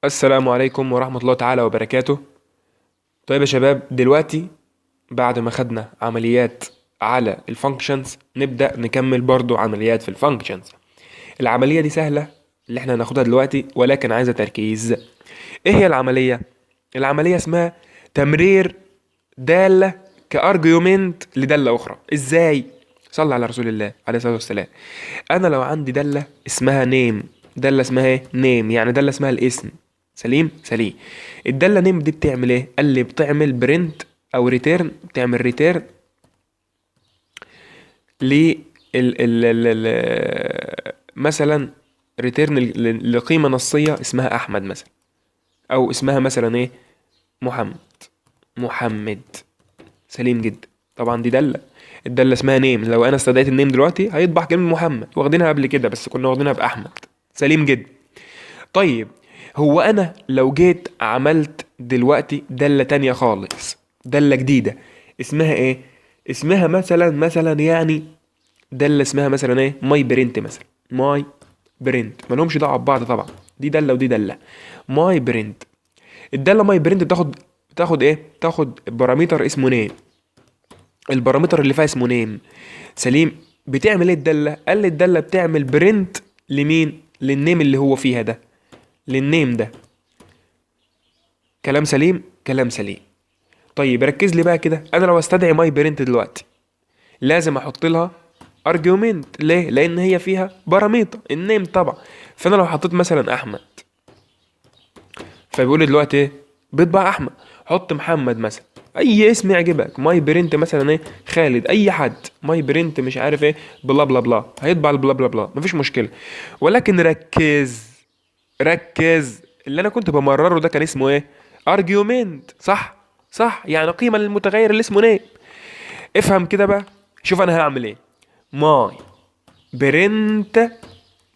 السلام عليكم ورحمة الله تعالى وبركاته. طيب يا شباب، دلوقتي بعد ما خدنا عمليات على الفانكشنز نبدأ نكمل برضو عمليات في الفانكشنز. العملية دي سهلة اللي احنا هناخدها دلوقتي، ولكن عايزة تركيز. ايه هي العملية؟ العملية اسمها تمرير دالة كأرجيومنت لدالة أخرى. ازاي؟ صلى على رسول الله عليه الصلاة والسلام. أنا لو عندي دالة اسمها نيم، دالة اسمها ايه؟ نيم، يعني دالة اسمها الاسم. سليم سليم. الدالة نيم دي بتعمل ايه؟ قال لي بتعمل برنت أو ريتيرن، بتعمل ريتيرن ل مثلا ريتيرن لقيمة نصية اسمها أحمد مثلا، أو اسمها مثلا ايه؟ محمد. محمد. سليم جدا. طبعا دي دالة، الدالة اسمها نيم. لو انا استدعيت النيم دلوقتي هيطبع كلمة محمد، واخدينها قبل كده بس كنا واخدينها بأحمد. سليم جدا. طيب، هو انا لو جيت عملت دلوقتي دالة تانية خالص، دالة جديدة، اسمها ايه؟ اسمها مثلا يعني دالة اسمها مثلا ايه؟ ماي برنت مثلا. ماي برنت مالهمش دعوة ببعض طبعا، دي دالة ودي دالة. ماي برنت. الدالة ماي برنت بتاخد ايه؟ بتاخد بارامتر اسمه نيم. البارامتر اللي فيها اسمه نيم. سليم. بتعمل ايه الدالة؟ قال لي الدالة بتعمل برنت لمين؟ للنيم اللي هو فيها ده، للنيم ده. كلام سليم، كلام سليم. طيب ركز لي بقى كده، انا لو استدعي ماي برنت دلوقتي لازم احط لها ارجيومنت. ليه؟ لان هي فيها بارامتر النيم طبعا. فانا لو حطيت مثلا احمد، فبيقول لي دلوقتي ايه؟ بيطبع احمد. حط محمد مثلا، اي اسم يعجبك. ماي برنت مثلا ايه؟ خالد، اي حد. ماي برنت مش عارف ايه، بلا بلا بلا، هيطبع البلا بلا بلا، مفيش مشكله. ولكن ركز، ركز. اللي انا كنت بمرره ده كان اسمه ايه؟ ارجيومنت، صح؟ صح، يعني قيمه للمتغير اللي اسمه نيم. افهم كده بقى. شوف انا هعمل ايه. ماي برنت.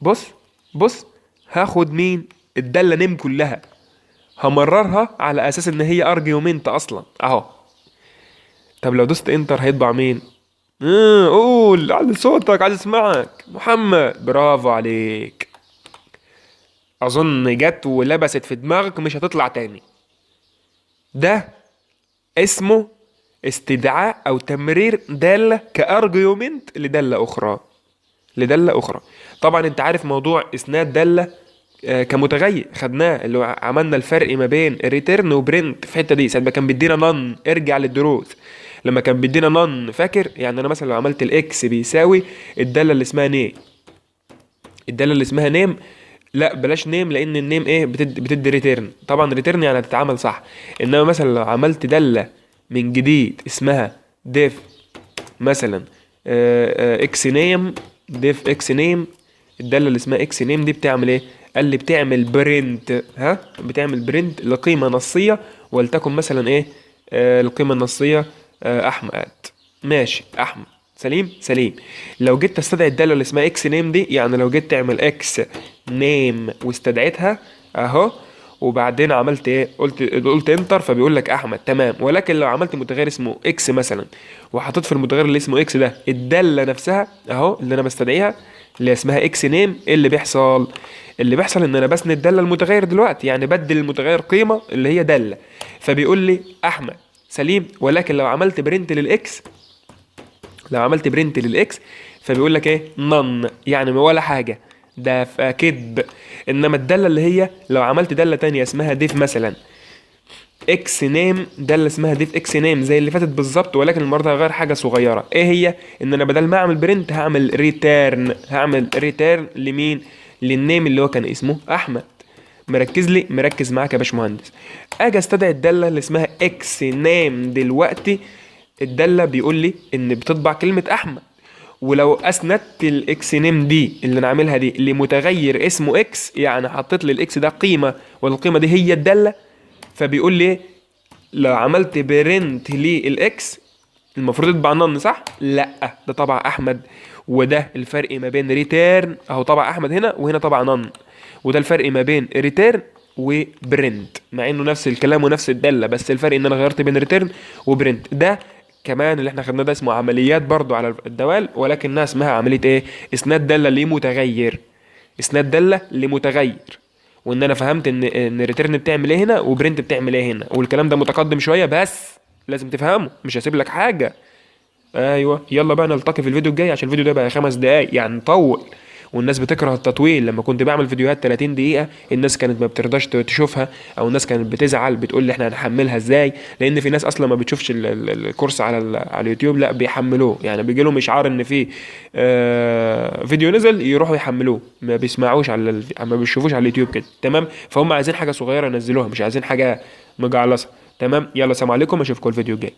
بص، بص. هاخد مين؟ الداله نيم كلها، همررها على اساس ان هي ارجيومنت اصلا اهو. طب لو دوست انتر هيطبع مين؟ قول، علي صوتك، عايز اسمعك. محمد. برافو عليك. اظن جت ولبست في دماغك مش هتطلع تاني. ده اسمه استدعاء او تمرير دالة كارجيومنت لدالة اخرى، لدالة اخرى. طبعا انت عارف موضوع اسناد دالة كمتغير خدناه، اللي هو عملنا الفرق ما بين ريتيرن وبرنت في الحته دي ساعه ما كان بيدينا نون. ارجع للدروس لما كان بيدينا نون، فاكر؟ يعني انا مثلا لو عملت الاكس بيساوي الداله اللي اسمها نيم، الداله اللي اسمها نيم. لا بلاش نيم، لان النيم ايه؟ بتدي ريتيرن. طبعا ريتيرن يعني هتتعمل صح. انما مثلا لو عملت داله من جديد اسمها ديف مثلا اكس نيم، ديف اكس نيم. الداله اللي اسمها اكس نيم دي بتعمل ايه؟ قال لي بتعمل برنت. ها، بتعمل برنت لقيمه نصيه، ولتكن مثلا ايه؟ القيمه النصيه احمد. ماشي، احمد. سليم سليم. لو جيت تستدعي الداله اللي اسمها اكس نيم دي، يعني لو جيت تعمل اكس نيم واستدعيتها اهو، وبعدين عملت ايه؟ قلت انتر، فبيقول لك احمد. تمام. ولكن لو عملت متغير اسمه اكس مثلا، وحطيت في المتغير اللي اسمه اكس ده الداله نفسها اهو اللي انا بستدعيها اللي اسمها اكس نيم، ايه اللي بيحصل؟ اللي بيحصل ان انا بسند داله المتغير دلوقتي، يعني بدل المتغير قيمه اللي هي داله. فبيقول لي احمد. سليم. ولكن لو عملت برنت للاكس، لو عملت برنت للاكس فبيقول لك ايه؟ نن، يعني ولا حاجه، ده كدب. انما الداله اللي هي لو عملت داله تانية اسمها ديف مثلا اكس نيم، ده اللي اسمها ديف اكس نيم زي اللي فاتت بالظبط، ولكن المره دي هغير حاجه صغيره. ايه هي؟ ان انا بدل ما اعمل برنت هعمل ريتيرن. هعمل ريتيرن لمين؟ للنيم اللي هو كان اسمه احمد. مركز لي، مركز معاك يا باشمهندس. اجي استدعي الداله اللي اسمها اكس نيم دلوقتي. الداله بيقول لي ان بتطبع كلمه احمد، ولو اسندت الاكس نيم دي اللي انا عاملها دي لمتغير اسمه اكس، يعني حطيت للاكس ده قيمه والقيمه دي هي الداله، فبيقول لي لو عملت برنت للاكس المفروض يطبع نن، صح؟ لا، ده طبع احمد. وده الفرق ما بين ريتيرن اهو، طبع احمد هنا وهنا طبع نن. وده الفرق ما بين ريتيرن وبرنت، مع انه نفس الكلام ونفس الداله، بس الفرق ان انا غيرت بين ريتيرن وبرنت. ده كمان اللي احنا خدناه ده اسمه عمليات برضو على الدوال، ولكنها اسمها عمليه ايه؟ اسناد داله لمتغير. اسناد داله لمتغير. وان انا فهمت ان ريتيرن بتعمل ايه هنا وبرنت بتعمل ايه هنا، والكلام ده متقدم شويه بس لازم تفهمه، مش هسيب لك حاجه. ايوه يلا بقى نلتقي في الفيديو الجاي، عشان الفيديو ده بقى 5 دقايق يعني طول، والناس بتكره التطويل. لما كنت بعمل فيديوهات 30 دقيقة الناس كانت ما بترضاش تشوفها، او الناس كانت بتزعل بتقول لي احنا هنحملها ازاي، لان في ناس اصلا ما بتشوفش الكورس على على اليوتيوب، لا بيحملوه، يعني بيجي لهم اشعار ان في فيديو نزل يروحوا يحملوه، ما بيسمعوش على ما بيشوفوش على اليوتيوب كده. تمام، فهم عايزين حاجة صغيرة ينزلوها، مش عايزين حاجة مجعلصة. تمام، يلا سلام عليكم، اشوفكم الفيديو الجاي.